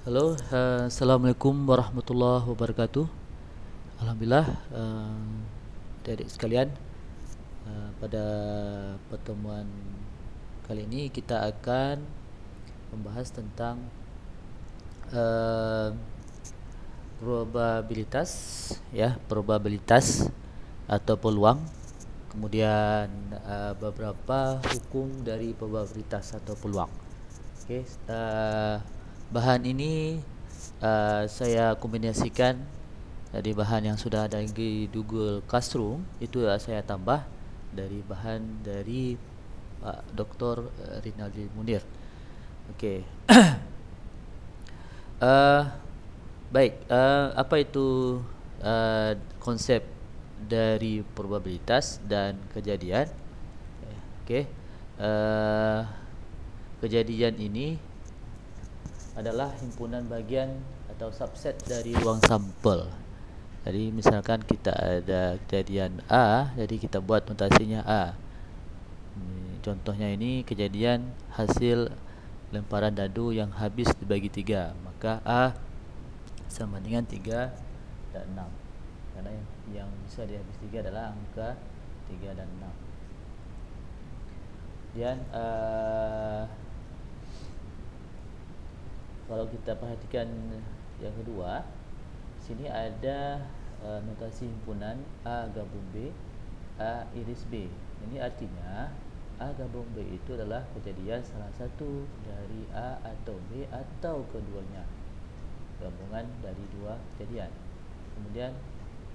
Halo, assalamualaikum warahmatullahi wabarakatuh. Alhamdulillah, adik-adik sekalian, pada pertemuan kali ini kita akan membahas tentang uh, probabilitas, ya, probabilitas atau peluang. Kemudian beberapa hukum dari probabilitas atau peluang. Okey, bahan ini saya kombinasikan dari bahan yang sudah ada di Google Classroom. Itu saya tambah dari bahan dari Pak Dr. Rinaldi Munir. Okey. Baik, apa itu konsep dari probabilitas dan kejadian? Okey. Kejadian ini adalah himpunan bagian atau subset dari ruang sampel. Jadi misalkan kita ada kejadian A, jadi kita buat notasinya A. Contohnya ini kejadian hasil lemparan dadu yang habis dibagi 3. Maka A sama dengan 3 dan 6. Karena yang bisa dihabis 3 adalah angka 3 dan 6. Dan kalau kita perhatikan yang kedua, sini ada notasi himpunan A gabung B, A iris B. Ini artinya A gabung B itu adalah kejadian salah satu dari A atau B atau keduanya, gabungan dari dua kejadian. Kemudian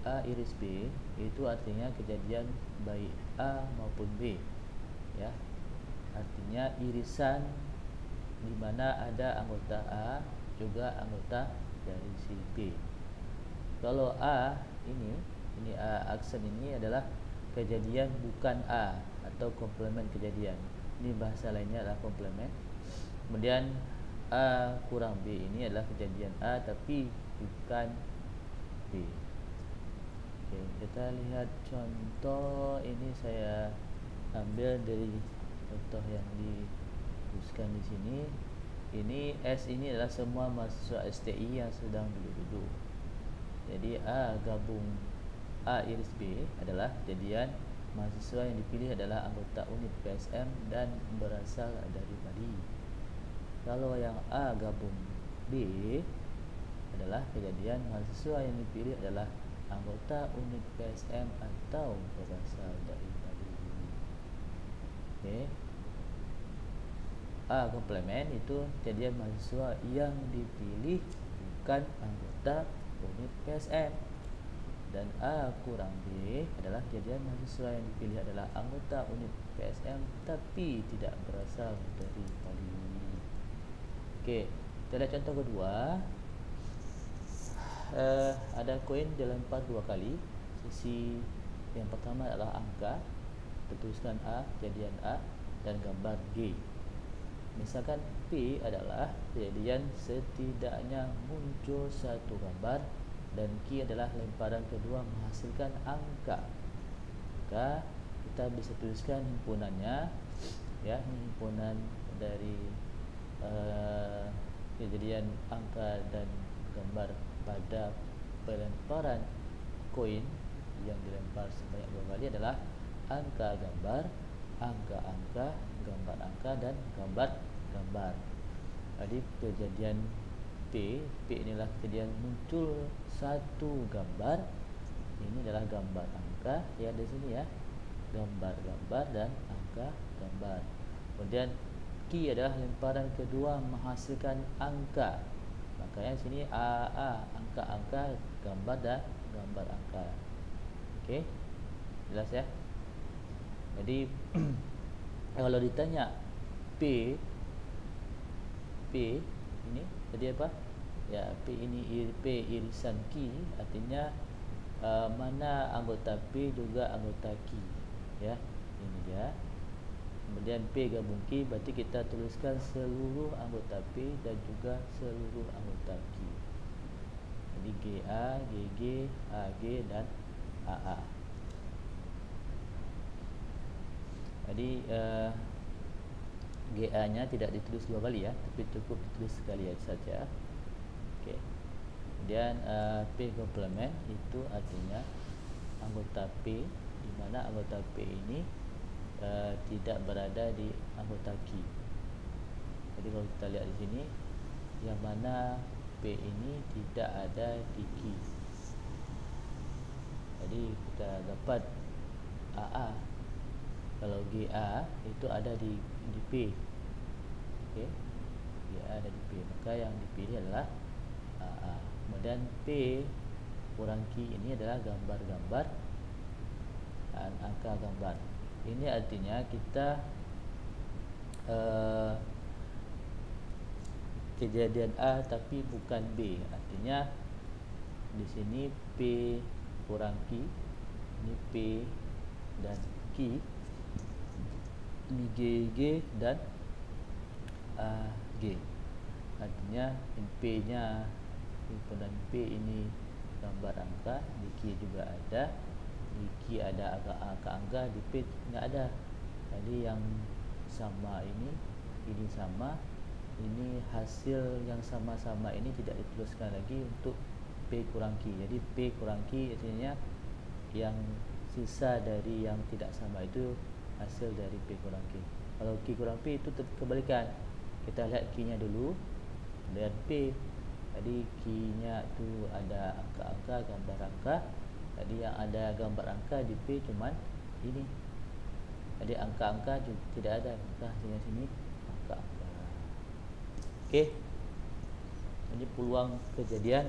A iris B itu artinya kejadian baik A maupun B, ya. Artinya irisan di mana ada anggota A juga anggota dari si B. Kalau A ini A aksen ini adalah kejadian bukan A atau komplement kejadian. Ini bahasa lainnya adalah komplement. Kemudian A kurang B ini adalah kejadian A tapi bukan B. Oke, kita lihat contoh ini, saya ambil dari contoh yang dituliskan di sini. Ini S ini adalah semua mahasiswa STI yang sedang duduk-duduk. Jadi A gabung A iris B adalah kejadian mahasiswa yang dipilih adalah anggota unit PSM dan berasal dari Bali. Kalau yang A gabung B adalah kejadian mahasiswa yang dipilih adalah anggota unit PSM atau berasal dari Bali. Okey. A komplement itu kejadian mahasiswa yang dipilih bukan anggota unit PSM. Dan A kurang B adalah kejadian mahasiswa yang dipilih adalah anggota unit PSM tapi tidak berasal dari Bali. Okey, kita lihat contoh kedua. Ada koin dilempar 2 kali. Sisi yang pertama adalah angka, tertuliskan A, kejadian A, dan gambar G. Misalkan P adalah kejadian setidaknya muncul satu gambar dan Q adalah lemparan kedua menghasilkan angka. Maka kita bisa tuliskan himpunannya, ya, himpunan dari kejadian angka dan gambar pada pelemparan koin yang dilempar sebanyak 2 kali adalah angka gambar, angka-angka, gambar angka, dan gambar-gambar. Jadi kejadian P inilah kejadian muncul satu gambar. Ini adalah gambar angka yang di sini, ya, gambar-gambar dan angka gambar. Kemudian Q adalah lemparan kedua menghasilkan angka. Makanya sini AA angka-angka, gambar dan gambar angka. Okey, jelas, ya. Jadi kalau ditanya P ini jadi apa? Ya, P ini P irisan Q, artinya mana anggota P juga anggota Q, ya. Ini dia. Kemudian P gabung Q, berarti kita tuliskan seluruh anggota P dan juga seluruh anggota Q. Jadi GA, GG, AG dan AA. Jadi GA nya tidak ditulis 2 kali, ya, tapi cukup ditulis sekali saja. Okey. Kemudian P komplement itu artinya anggota P, di mana anggota P ini tidak berada di anggota Q. Jadi kalau kita lihat di sini, yang mana P ini tidak ada di Q. Jadi kita dapat AA. Kalau GA itu ada di P. Okey. GA ada di P. Maka yang dipilih adalah AA. Kemudian P kurang Q ini adalah gambar-gambar dan angka gambar. Ini artinya kita kejadian A tapi bukan B. Artinya di sini P kurang Q, ini P dan Q, ini G dan G. Artinya P-nya, himpunan P ini gambar angka, di Q juga ada, di Q ada angka-angka, di P tidak ada. Jadi yang sama ini sama, ini hasil yang sama-sama ini tidak dituliskan lagi untuk P kurang Q. Jadi P kurang Q artinya yang sisa dari yang tidak sama itu hasil dari P kurang Q. Kalau Q kurang P itu kebalikan. Kita lihat Q-nya dulu, kemudian P. Jadi Q-nya itu ada angka-angka, gambar angka. Jadi yang ada gambar angka di P cuman ini. Jadi angka-angka juga tidak ada. Maka hasilnya sini angka-angka. Okey. Ini peluang kejadian.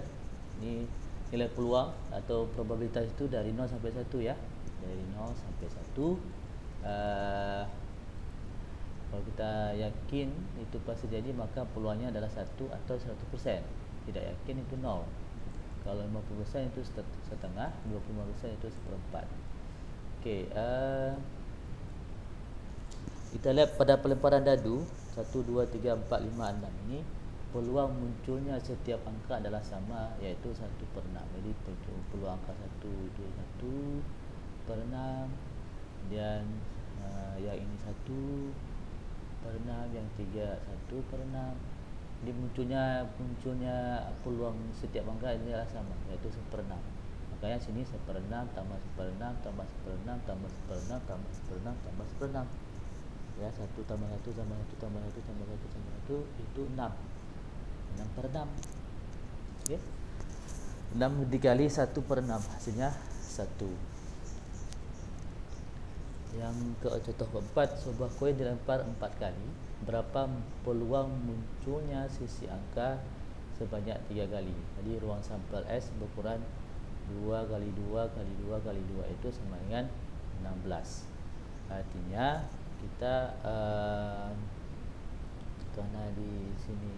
Ini nilai peluang atau probabilitas itu dari 0 sampai 1 ya. Dari 0 sampai 1. Kalau kita yakin itu pasti jadi, maka peluangnya adalah 1 atau 100%. Tidak yakin itu 0. Kalau 50% itu setengah, 25% itu seperempat. Okey, kita lihat pada pelemparan dadu 1, 2, 3, 4, 5, 6 ini peluang munculnya setiap angka adalah sama, iaitu 1/6. Jadi peluang angka 1 itu 1/6, dan yang ini 1/6, yang 3 1/6. Jadi munculnya peluang setiap angka ini adalah sama, iaitu 1/6. Makanya sini 1/6 tambah 1/6 tambah 1/6 tambah 1/6 tambah 1/6 tambah 1/6. Ya, 1 tambah 1 tambah 1 tambah 1 tambah 1 tambah 1 itu 6. 6/6. Okey. 6 dikali 1/6 hasilnya 1. Yang contoh keempat, sebuah koin dilempar 4 kali. Berapa peluang munculnya sisi angka sebanyak 3 kali? Jadi ruang sampel S berukuran 2 kali 2 kali 2 kali 2 itu sama dengan 16. Artinya kita karena di sini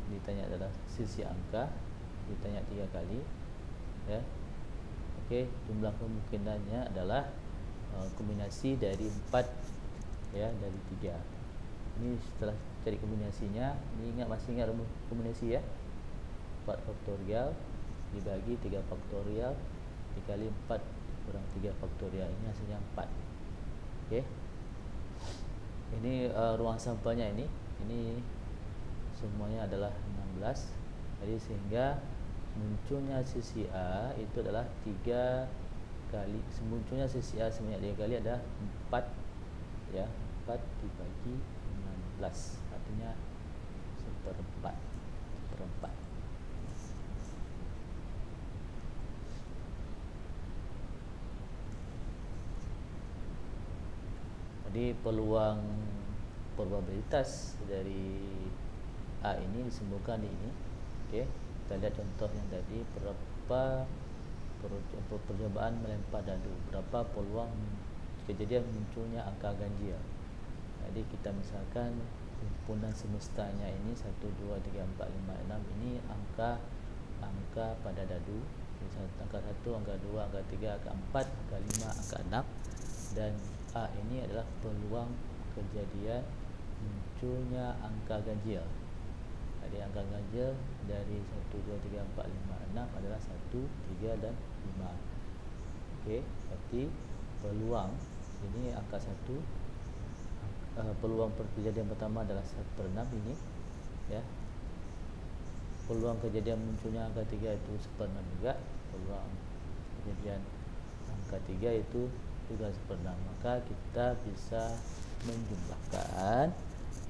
ditanya adalah sisi angka, ditanya 3 kali ya. Okey, jumlah kemungkinannya adalah kombinasi dari 4 ya, dari 3. Ini setelah cari kombinasinya, ini masih ingat rumus kombinasi ya. 4 faktorial dibagi 3 faktorial dikali 4 kurang 3 faktorial, ini hasilnya 4. Okey. Ini ruang sampelnya ini semuanya adalah 16. Jadi sehingga munculnya sisi A itu adalah 3 kali, munculnya sisi A sebanyak 3 kali ada 4 ya, 4 dibagi 16 artinya seperempat. Jadi peluang probabilitas dari A ini disebutkan di ini. Okey, kita lihat contoh yang tadi, berapa percobaan melempar dadu, berapa peluang kejadian munculnya angka ganjil. Jadi kita misalkan himpunan semestanya ini 1, 2, 3, 4, 5, 6 ini angka pada dadu. Angka 1, angka 2, angka 3, angka 4, angka 5, angka 6, dan A ini adalah peluang kejadian munculnya angka ganjil. Jadi angka ganjil dari 1, 2, 3, 4, 5, 6 adalah 1, 3 dan 5. Okey, berarti peluang ini angka 1, peluang kejadian pertama adalah 1/6 ini ya. peluang kejadian munculnya angka 3 itu 1/6 juga, peluang kejadian angka 3 itu juga 1/6. Maka kita bisa menjumlahkan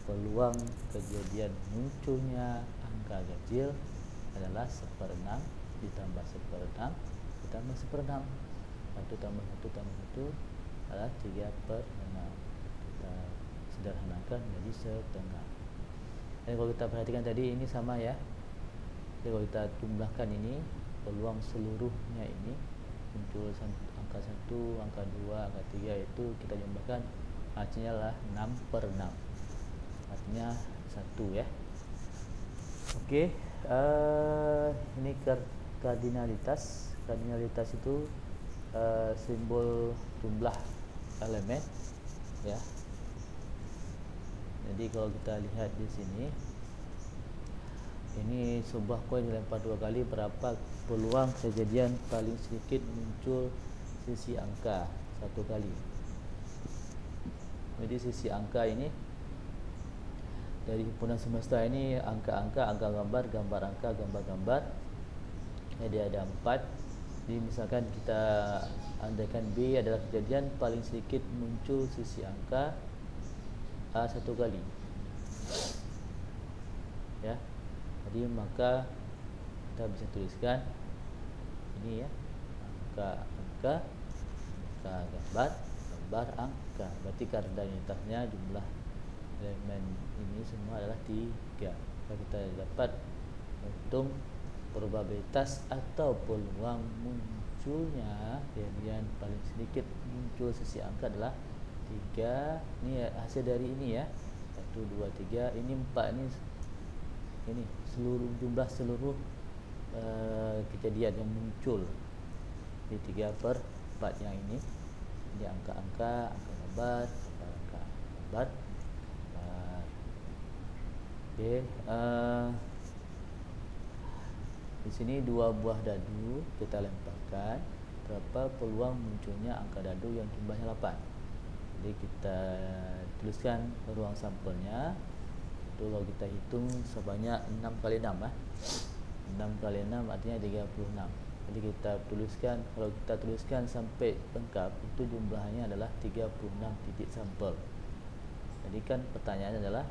peluang kejadian munculnya angka ganjil adalah 1/6 ditambah 1/6 ditambah 1/6. 1 tambah 1 tambah 1 adalah 3/6. Kita sederhanakan menjadi setengah. Dan kalau kita perhatikan tadi ini sama ya. Jadi kalau kita jumlahkan ini, peluang seluruhnya ini muncul angka 1, angka 2, angka 3 itu kita jumlahkan, hasilnya adalah 6/6. Artinya 1 ya. Oke, ini kardinalitas. Kardinalitas itu simbol jumlah elemen ya. Jadi kalau kita lihat di sini, ini sebuah koin dilempar 2 kali, berapa peluang kejadian paling sedikit muncul sisi angka 1 kali. Jadi sisi angka ini dari himpunan semesta ini, angka-angka, angka gambar, gambar angka, gambar-gambar. Jadi ada 4. Jadi misalkan kita andaikan B adalah kejadian paling sedikit muncul sisi angka A 1 kali ya. Jadi maka kita bisa tuliskan ini ya, angka-angka, angka gambar, gambar angka. Berarti kardinalitasnya jumlah elemen ini semua adalah 3. Maka kita dapat menghitung probabilitas atau peluang munculnya kejadian paling sedikit muncul sisi angka adalah 3. Ini hasil dari ini ya, 1, 2, 3. Ini 4 ini seluruh jumlah seluruh kejadian yang muncul di 3/4 yang ini. Ini angka-angka, angka gambar, angka gambar. Oke, di sini 2 buah dadu kita lemparkan. Berapa peluang munculnya angka dadu yang jumlahnya 8? Jadi kita tuliskan ruang sampelnya. Itu kalau kita hitung sebanyak 6 kali 6 ya. 6 kali 6 artinya 36. Jadi kita tuliskan, kalau kita tuliskan sampai lengkap, itu jumlahnya adalah 36 titik sampel. Jadi kan pertanyaannya adalah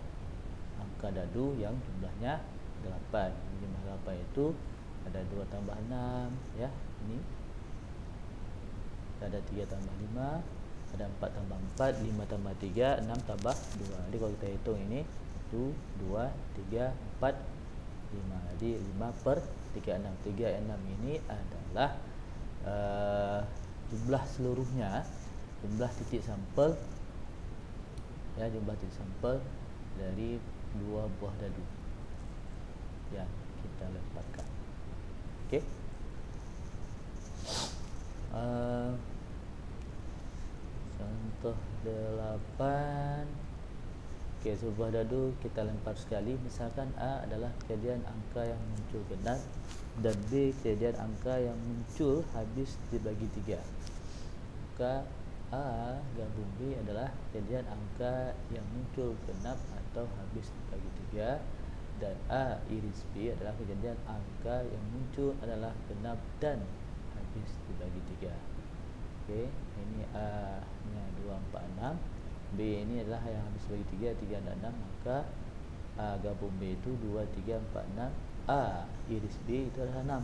angka dadu yang jumlahnya 8. Jumlah 8 itu ada 2 tambah 6 ya, ini ada 3 tambah 5, ada 4 tambah 4, 5 tambah 3, 6 tambah 2. Jadi kalau kita hitung ini 1, 2, 3, 4, 5. Jadi 5/36. 36 ini adalah jumlah seluruhnya, jumlah titik sampel ya, jumlah titik sampel dari 2 buah dadu yang kita lemparkan. Okey. Contoh 8. Okey, sebuah dadu kita lempar sekali. Misalkan A adalah kejadian angka yang muncul genap dan B kejadian angka yang muncul habis dibagi 3. Maka A gabung B adalah kejadian angka yang muncul genap atau habis dibagi 3, dan A iris B adalah kejadian angka yang muncul adalah genap dan habis dibagi 3. Okey, ini A nya 2, 4, 6. B ini adalah yang habis bagi 3, 3 dan 6. Maka A gabung B itu 2, 3, 4, 6. A iris B itu adalah 6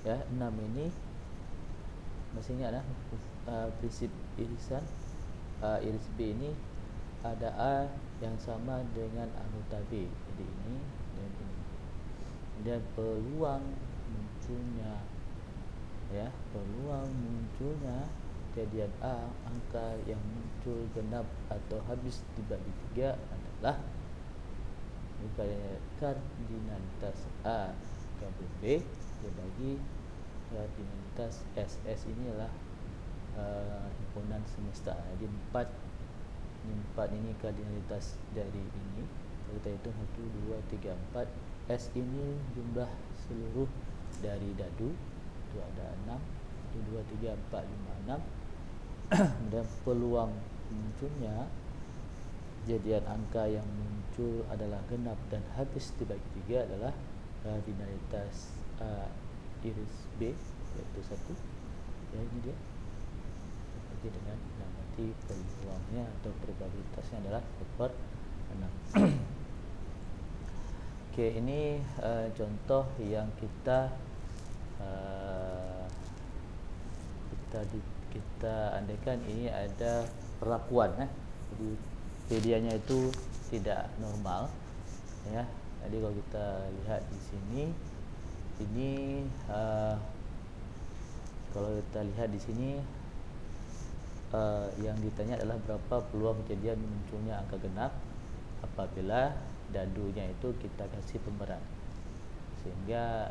ya. 6 ini masih ingat lah prinsip irisan. A iris B ini ada A yang sama dengan anggota B. Jadi ini dan ini. Dan peluang munculnya ya, peluang munculnya kejadian A angka yang muncul genap atau habis dibagi 3 adalah kardinalitas A gabung B dibagi kardinalitas S. S ini adalah himpunan semesta. Jadi 4 ini kardinalitas dari ini. Kita hitung 1, 2, 3, 4. S ini jumlah seluruh dari dadu, itu ada 6. 1, 2, 3, 4, 5, 6. Dan peluang munculnya kejadian angka yang muncul adalah genap dan habis dibagi 3 adalah kardinalitas A iris B iaitu 1. Ya, ini dia. Jadi dengan nanti peluangnya atau probabilitasnya adalah 2/6. Oke, ini contoh yang kita andaikan ini ada perlakuan, jadi medianya itu tidak normal, ya. Jadi kalau kita lihat di sini, ini kalau kita lihat di sini, yang ditanya adalah berapa peluang kejadian munculnya angka genap apabila dadunya itu kita kasih pemberat, sehingga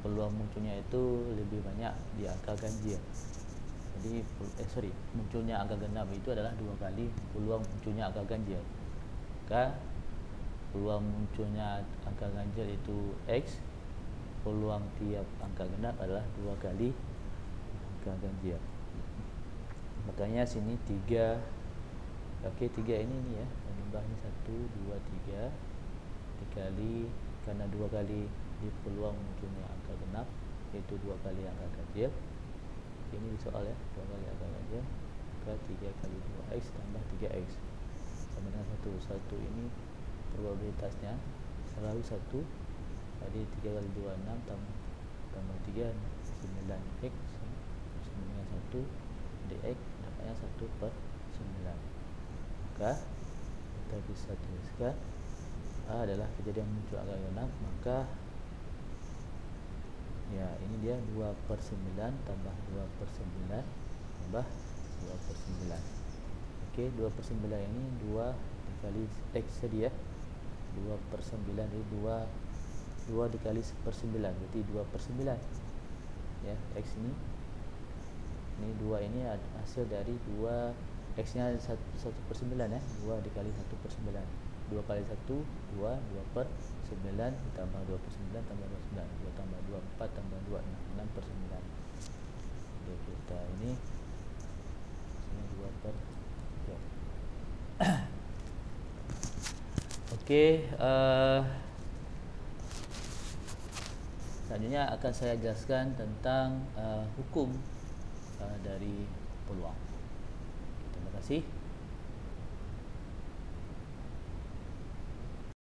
peluang munculnya itu lebih banyak di angka ganjil. Jadi munculnya angka genap itu adalah 2 kali peluang munculnya angka ganjil. Maka peluang munculnya angka ganjil itu X, peluang tiap angka genap adalah 2 kali angka ganjil. Makanya sini 3. Oke, 3 ini ya, menambah ini 1 2 3 dikali, karena 2 kali di peluang munculnya angka genap yaitu 2 kali angka ganjil. Ini di soal ya, 2 kali angka ganjil, maka 3 kali 2x tambah 3x sama dengan 1. 1 ini probabilitasnya selalu 1. Jadi 3 kali 2 6 tambah 3 9x sama dengan 1 dx, dapatnya 1/9. Maka kita bisa tuliskan A adalah kejadian muncul angka genap, maka ya ini dia 2/9 tambah 2/9 tambah 2/9. Oke, 2/9 ini 2 dikali X tadi ya, 2/9 itu 2 dikali 1/9 berarti 2/9 ya. X ini 2 ini hasil dari 2, X nya 1/9 ya, 2 dikali 1/9, 2 kali 1 2, 2/9 tambah 2/9 tambah 29, 2 tambah 2 4 tambah 2 6, 6/9. Jadi kita ini sini 2/3. Oke, selanjutnya akan saya jelaskan tentang hukum dari peluang. Terima kasih.